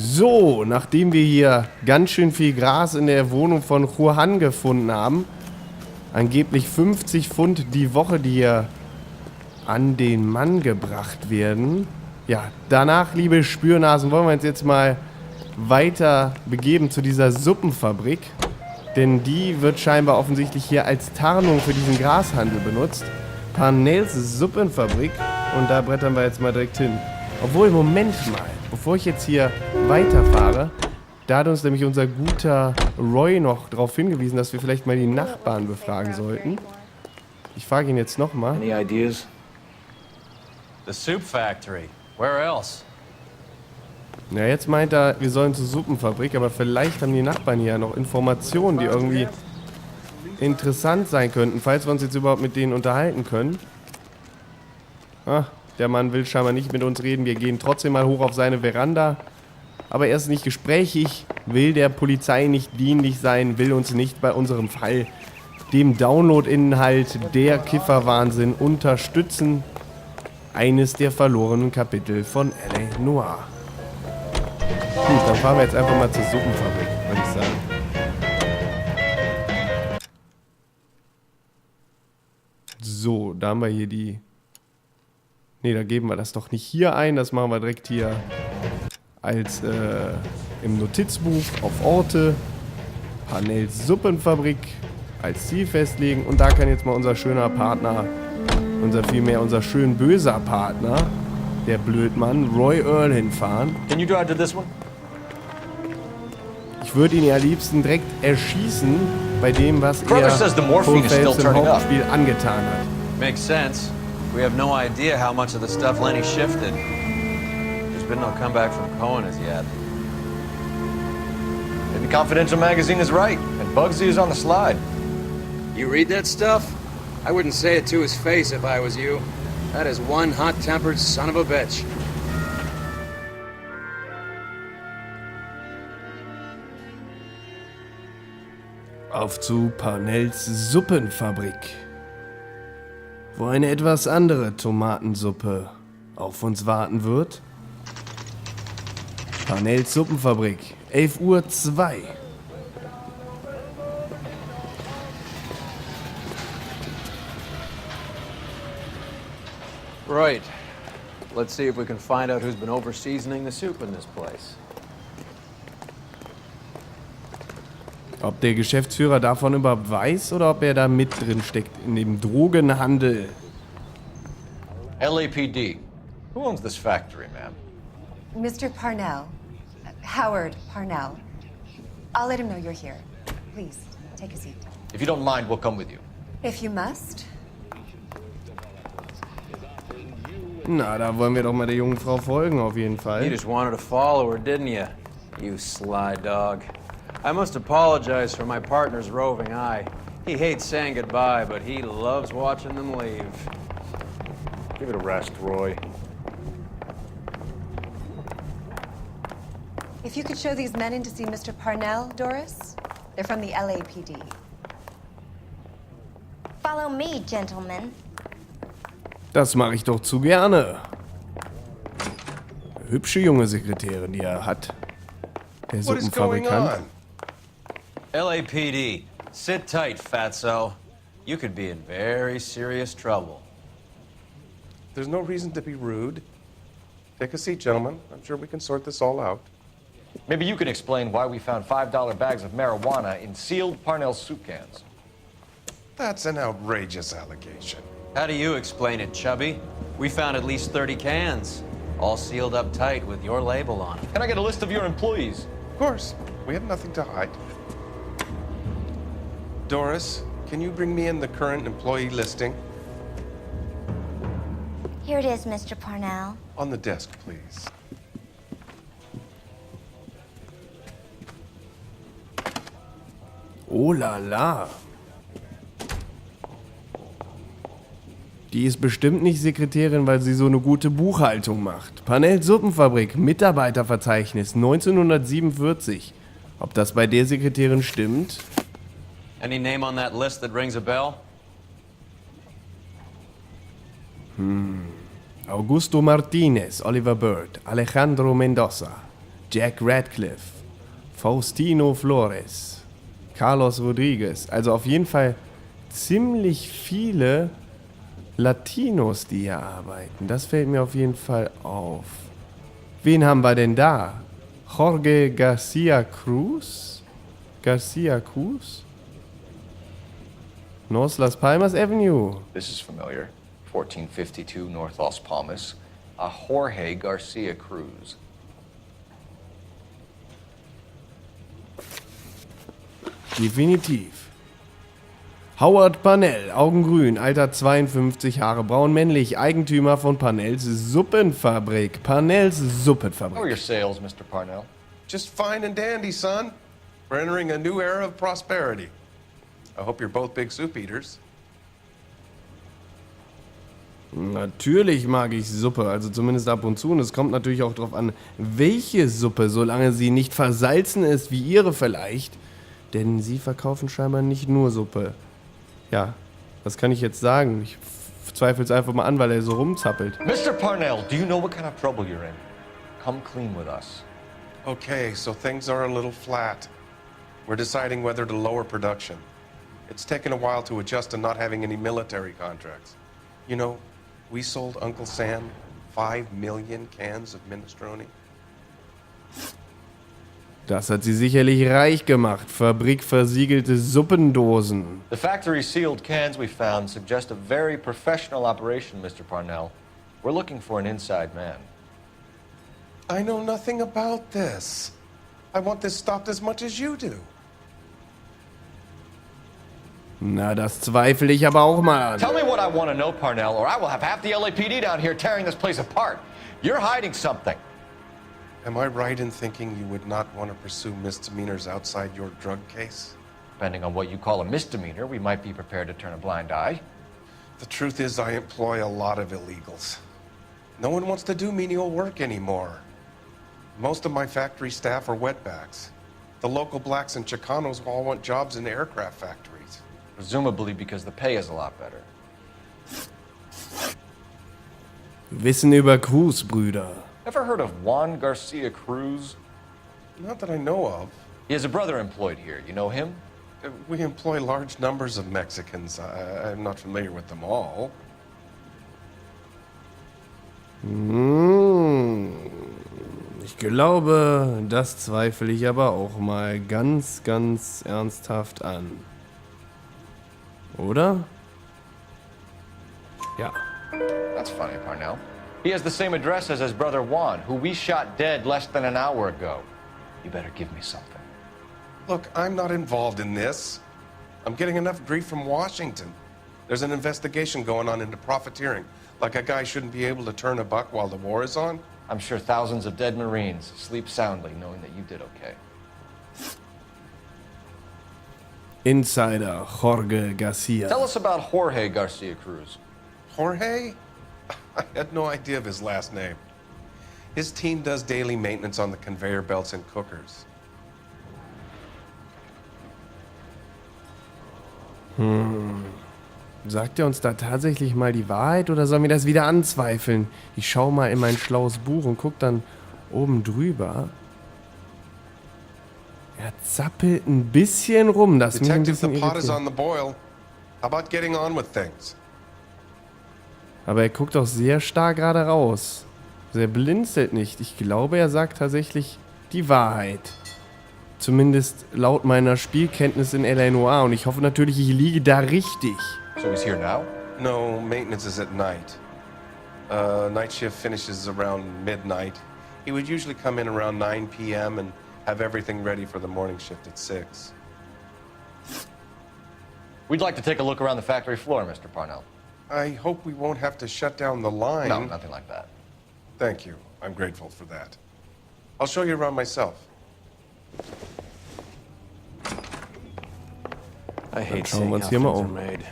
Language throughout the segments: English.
So, nachdem wir hier ganz schön viel Gras in der Wohnung von Juan gefunden haben, angeblich 50 Pfund die Woche, die hier an den Mann gebracht werden. Ja, danach, liebe Spürnasen, wollen wir uns jetzt mal weiter begeben zu dieser Suppenfabrik. Denn die wird scheinbar offensichtlich hier als Tarnung für diesen Grashandel benutzt. Parnells Suppenfabrik. Und da brettern wir jetzt mal direkt hin. Obwohl, Moment mal, bevor ich jetzt hier weiterfahre, da hat uns nämlich unser guter Roy noch darauf hingewiesen, dass wir vielleicht mal die Nachbarn befragen sollten. Ich frage ihn jetzt nochmal. Any ideas? The soup factory. Where else? Ja, jetzt meint er, wir sollen zur Suppenfabrik, aber vielleicht haben die Nachbarn hier noch Informationen, die irgendwie interessant sein könnten, falls wir uns jetzt überhaupt mit denen unterhalten können. Ah, der Mann will scheinbar nicht mit uns reden, wir gehen trotzdem mal hoch auf seine Veranda. Aber er ist nicht gesprächig, will der Polizei nicht dienlich sein, will uns nicht bei unserem Fall, dem Download-Inhalt der Kifferwahnsinn, unterstützen. Eines der verlorenen Kapitel von LA Noire. Gut, dann fahren wir jetzt einfach mal zur Suppenfabrik, würde ich sagen. So, da haben wir hier die... Ne, da geben wir das doch nicht hier ein, das machen wir direkt hier als im Notizbuch auf Orte. Parnells Suppenfabrik als Ziel festlegen. Und da kann jetzt mal unser schöner Partner, unser schön böser Partner, der Blödmann, Roy Earl, hinfahren. Can you drive to this one? Ich würde ihn ja am liebsten direkt erschießen bei dem, was Brother er says the morphine is still Phelps im turning up. Hauptspiel angetan hat. Makes sense. We have no idea how much of the stuff Lenny shifted. There's been no comeback from Cohen as yet. Maybe Confidential Magazine is right, and Bugsy is on the slide. You read that stuff? I wouldn't say it to his face if I was you. That is one hot-tempered son of a bitch. Auf zu Parnells Suppenfabrik, wo eine etwas andere Tomatensuppe auf uns warten wird. Parnells Suppenfabrik, 11:02 Uhr. Right. Let's see if we can find out who's been over-seasoning the soup in this place. Ob der Geschäftsführer davon überhaupt weiß oder ob er da mit drin steckt in dem Drogenhandel. LAPD. Who owns this factory, ma'am? Mr. Parnell. Howard Parnell. I'll let him know you're here. Please, take a seat. If you don't mind, we'll come with you. If you must. Na, da wollen wir doch mal der jungen Frau folgen, auf jeden You Fall. just wanted to follow her, didn't you? You sly dog. I must apologize for my partner's roving eye. He hates saying goodbye, but he loves watching them leave. Give it a rest, Roy. If you could show these men in to see Mr. Parnell, Doris. They're from the LAPD. Follow me, gentlemen. Das mache ich doch zu gerne. Hübsche junge Sekretärin, die er hat. Der What is going Suppenfabrikant. on? LAPD, sit tight, fatso. You could be in very serious trouble. There's no reason to be rude. Take a seat, gentlemen. I'm sure we can sort this all out. Maybe you can explain why we found $5 bags of marijuana in sealed Parnell soup cans. That's an outrageous allegation. How do you explain it, Chubby? We found at least 30 cans, all sealed up tight with your label on them. Can I get a list of your employees? Of course, we have nothing to hide. Doris, can you bring me in the current employee listing? Here it is, Mr. Parnell. On the desk, please. Oh la la. Die ist bestimmt nicht Sekretärin, weil sie so eine gute Buchhaltung macht. Parnells Suppenfabrik, Mitarbeiterverzeichnis 1947. Ob das bei der Sekretärin stimmt? Any name on that list that rings a bell? Augusto Martinez, Oliver Bird, Alejandro Mendoza, Jack Radcliffe, Faustino Flores, Carlos Rodriguez. Also auf jeden Fall ziemlich viele Latinos, die hier arbeiten. Das fällt mir auf jeden Fall auf. Wen haben wir denn da? Jorge Garcia Cruz? North Las Palmas Avenue. This is familiar. 1452 North Las Palmas. A Jorge Garcia Cruz. Definitiv. Howard Parnell, Augengrün, Alter 52, Haare braun, männlich, Eigentümer von Parnells Suppenfabrik. Parnells How are your Suppenfabrik. sales, Mr. Parnell? Just fine and dandy, son. We're entering a new era of prosperity. I hope you're both big soup eaters. Natürlich mag ich Suppe, also zumindest ab und zu. Und es kommt natürlich auch darauf an, welche Suppe, solange sie nicht versalzen ist, wie ihre vielleicht. Denn sie verkaufen scheinbar nicht nur Suppe. Ja, was kann ich jetzt sagen? Ich zweifle es einfach mal an, weil er so rumzappelt. Mr. Parnell, do you know what kind of trouble you're in? Come clean with us. Okay, so things are a little flat. We're deciding whether to lower production. It's taken a while to adjust to not having any military contracts. You know, we sold Uncle Sam 5 million cans of minestrone. Das hat sie sicherlich reich gemacht. Fabrikversiegelte Suppendosen. The factory sealed cans we found suggest a very professional operation, Mr. Parnell. We're looking for an inside man. I know nothing about this. I want this stopped as much as you do. Na, das zweifle ich aber auch mal an. Tell me what I want to know, Parnell, or I will have half the LAPD down here tearing this place apart. You're hiding something. Am I right in thinking you would not want to pursue misdemeanors outside your drug case? Depending on what you call a misdemeanor, we might be prepared to turn a blind eye. The truth is, I employ a lot of illegals. No one wants to do menial work anymore. Most of my factory staff are wetbacks. The local blacks and Chicanos all want jobs in aircraft factories. Presumably because the pay is a lot better. Wissen über Cruz-Brüder. Ever heard of Juan Garcia Cruz? Not that I know of. He has a brother employed here. You know him? We employ large numbers of Mexicans. I'm not familiar with them all. Ich glaube, das zweifle ich aber auch mal ganz, ganz ernsthaft an. Oder? Ja. That's funny, Parnell. He has the same address as his brother Juan, who we shot dead less than an hour ago. You better give me something. Look, I'm not involved in this. I'm getting enough grief from Washington. There's an investigation going on into profiteering. Like a guy shouldn't be able to turn a buck while the war is on. I'm sure thousands of dead Marines sleep soundly knowing that you did okay. Insider Jorge Garcia. Tell us about Jorge Garcia Cruz. Jorge? I had no idea of his last name. His team does daily maintenance on the conveyor belts and cookers. Sagt er uns da tatsächlich mal die Wahrheit oder sollen wir das wieder anzweifeln? Ich schaue mal in mein schlaues Buch und guck dann oben drüber. Er zappelt ein bisschen rum, das mich ein Detective, bisschen the pot is irritiert. on the boil. How about getting on with things? Aber er guckt auch sehr stark gerade raus. Also er blinzelt nicht. Ich glaube, er sagt tatsächlich die Wahrheit. Zumindest laut meiner Spielkenntnis in L.A. Noire. Und ich hoffe natürlich, ich liege da richtig. So he's here now? No, maintenance is at night. Night shift finishes around midnight. He would usually come in around 9 p.m. and have everything ready for the morning shift at 6. We'd like to take a look around the factory floor, Mr. Parnell. I hope we won't have to shut down the line. No, nothing like that. Thank you. I'm grateful for that. I'll show you around myself. I hate schauen wir seeing uns how hier mal things are um. made.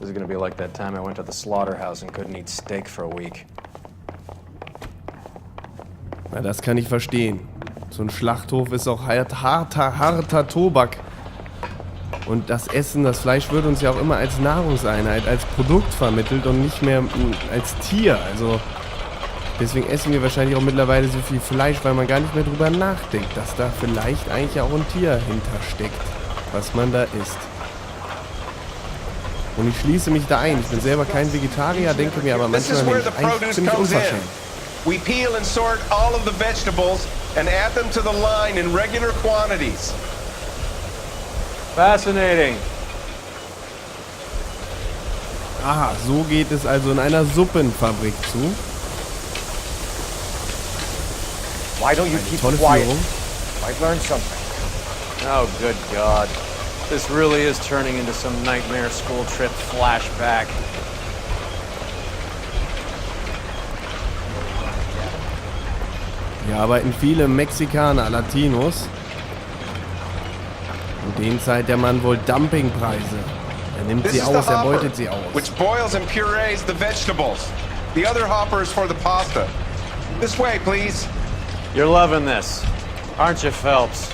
This is gonna be like that time I went to the slaughterhouse and couldn't eat steak for a week. Na, das kann ich verstehen. So ein Schlachthof ist auch harter Tobak. Und das Essen, das Fleisch wird uns ja auch immer als Nahrungseinheit, als Produkt vermittelt und nicht mehr als Tier. Also Deswegen essen wir wahrscheinlich auch mittlerweile so viel Fleisch, weil man gar nicht mehr drüber nachdenkt, dass da vielleicht eigentlich auch ein Tier hintersteckt, was man da isst. Und ich schließe mich da ein. Ich bin selber kein Vegetarier, denke mir aber manchmal, eigentlich ziemlich unverschämt. We peel and sort all of the vegetables and add them to the line in regular quantities. Fascinating. Aha, so geht es also in einer Suppenfabrik zu. Why don't you keep Tolle quiet? Führung. Might learn something. Oh, good God. This really is turning into some nightmare school trip flashback. Hier arbeiten viele Mexikaner, Latinos. Und denen zahlt der Mann wohl Dumpingpreise. Er nimmt sie aus, er beutet sie aus. Which boils and purees the vegetables. The other hopper is for the pasta. This way, please. You're loving this, aren't you, Phelps?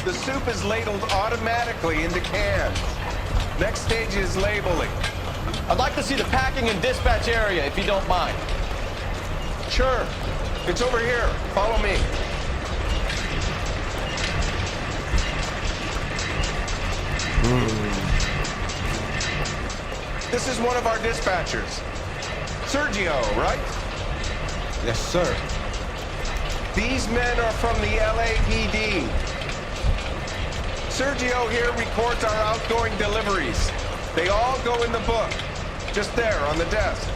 The soup is ladled automatically into cans. Next stage is labeling. I'd like to see the packing and dispatch area, if you don't mind. Sure. It's over here. Follow me. This is one of our dispatchers. Sergio, right? Yes, sir. These men are from the LAPD. Sergio here records our outgoing deliveries. They all go in the book. Just there on the desk.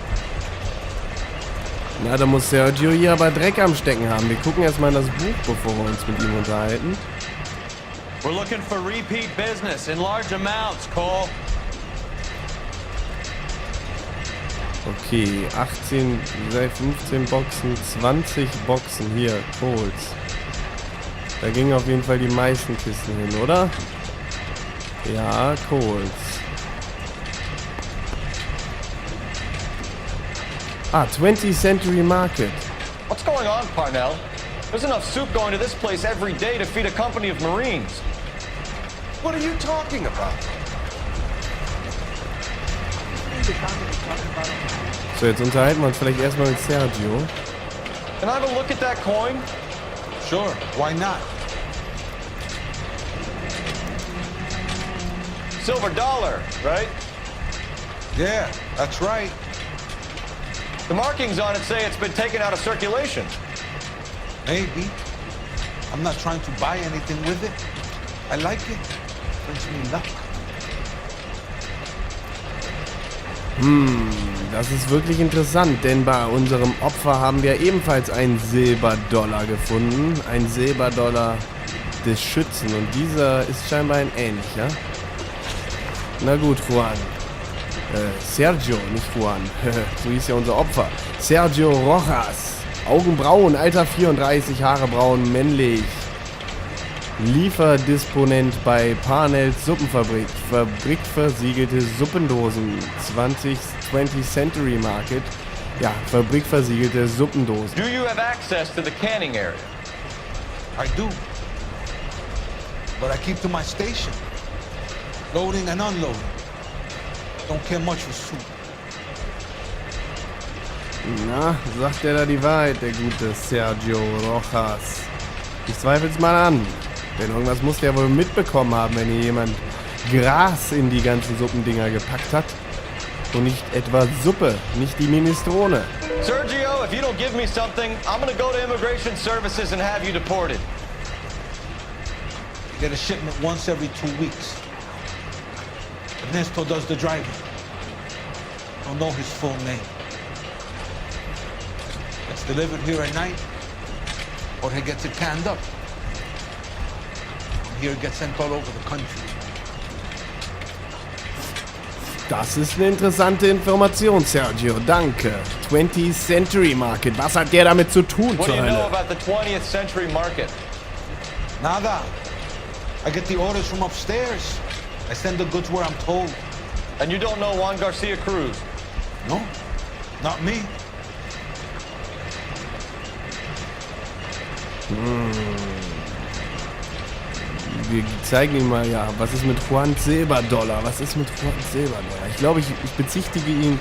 Na, da muss Sergio hier aber Dreck am Stecken haben. Wir gucken erstmal in das Buch, bevor wir uns mit ihm unterhalten. We're looking for repeat business in large amounts, Cole. Okay, 18, 15 Boxen, 20 Boxen hier, Coles. Da gingen auf jeden Fall die meisten Kisten hin, oder? Ja, Coles. Ah, 20th Century Market. What's going on, Parnell? There's enough soup going to this place every day to feed a company of Marines. What are you talking about? So, jetzt unterhalten wir uns vielleicht erstmal mit Sergio. Can I have a look at that coin? Sure, why not? Silver dollar, right? Yeah, that's right. The markings on it say it's been taken out of circulation. Maybe. I'm not trying to buy anything with it. I like it. Brings me luck. Das ist wirklich interessant, denn bei unserem Opfer haben wir ebenfalls einen Silberdollar gefunden. Ein Silberdollar des Schützen. Und dieser ist scheinbar ein ähnlicher. Na gut, Juan. Sergio, nicht Juan. So hieß ja unser Opfer. Sergio Rojas. Augenbraun, Alter 34, Haare braun, männlich. Lieferdisponent bei Parnells Suppenfabrik. Fabrikversiegelte Suppendosen. 20th Century Market. Ja, fabrikversiegelte Suppendosen. Do you have access to the canning area? I do. But I keep to my station. Loading and unloading. Don't care much for soup. Na, sagt er da die Wahrheit, der gute Sergio Rojas? Ich zweifel's mal an. Denn irgendwas muss der wohl mitbekommen haben, wenn hier jemand Gras in die ganzen Suppendinger gepackt hat. Und nicht etwa Suppe, nicht die Minestrone. Sergio, if you don't give me something, I'm gonna go to Immigration Services and have you deported. You get a shipment once every 2 weeks. Ernesto does the driving. Don't know his full name. It's delivered here at night, or he gets it canned up. Here it gets sent all over the country. Das ist eine interessante Information, Sergio. Danke. 20th Century Market. Was hat der damit zu tun, What do zur you know Hölle? about the 20th Century Market? Nada. I get the orders from upstairs. I send the goods where I'm told. And you don't know Juan Garcia Cruz? No, not me. Wir zeigen ihm mal, ja, was ist mit Juan Silberdollar? Was ist mit Juan Silberdollar? Ich glaube, ich bezichtige ihn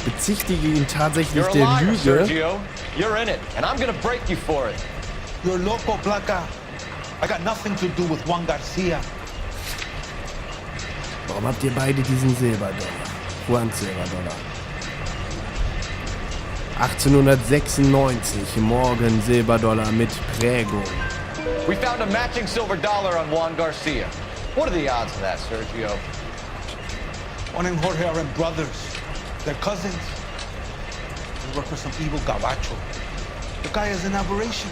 bezichtige ihn tatsächlich You're a der liar, Lüge. Sergio. You're in it, and I'm gonna break you for it. You're loco, Blanca. I got nothing to do with Juan Garcia. Warum habt ihr beide diesen Silberdollar? Juan Silberdollar. 1896, morgen Silberdollar mit Prägung. We found a matching silver dollar on Juan Garcia. What are the odds of that, Sergio? Juan and Jorge are brothers. They're cousins. They work for some evil gabacho. The guy is an aberration.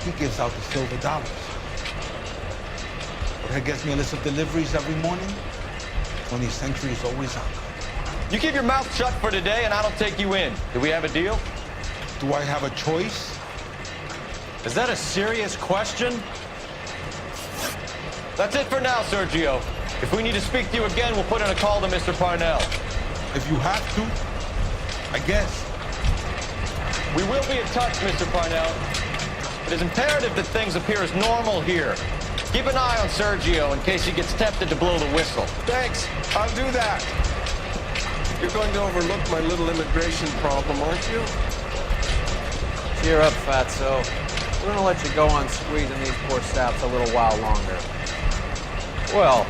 He gives out the silver dollars. Jorge gets me a list of deliveries every morning. 20th century is always on. You keep your mouth shut for today, and I don't take you in. Do we have a deal? Do I have a choice? Is that a serious question? That's it for now, Sergio. If we need to speak to you again, we'll put in a call to Mr. Parnell. If you have to, I guess. We will be in touch, Mr. Parnell. It is imperative that things appear as normal here. Keep an eye on Sergio in case he gets tempted to blow the whistle. Thanks, I'll do that. You're going to overlook my little immigration problem, aren't you? Cheer up, fatso. We're gonna let you go on squeezing these poor saps a little while longer. Well,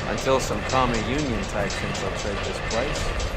until some commie union types infiltrate this place.